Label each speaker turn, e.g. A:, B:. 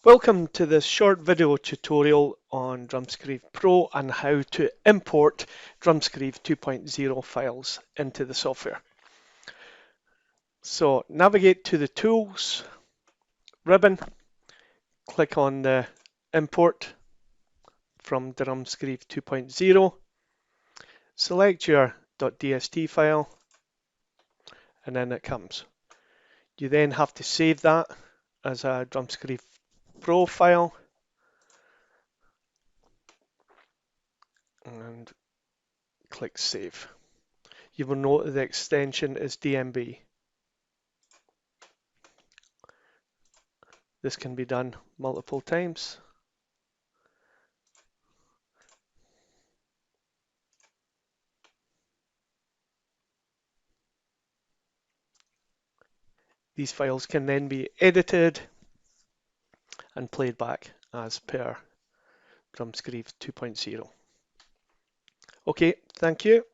A: Welcome to this short video tutorial on DrumScriobh Pro and how to import DrumScriobh 2.0 files into the software. So navigate to the Tools ribbon, click on the Import from DrumScriobh 2.0, select your .dst file, and then it comes. You then have to save that as a DrumScriobh Pro file and click Save. You will note that the extension is DMB. This can be done multiple times. These files can then be edited and played back as per DrumScriobh 2.0. Okay, thank you.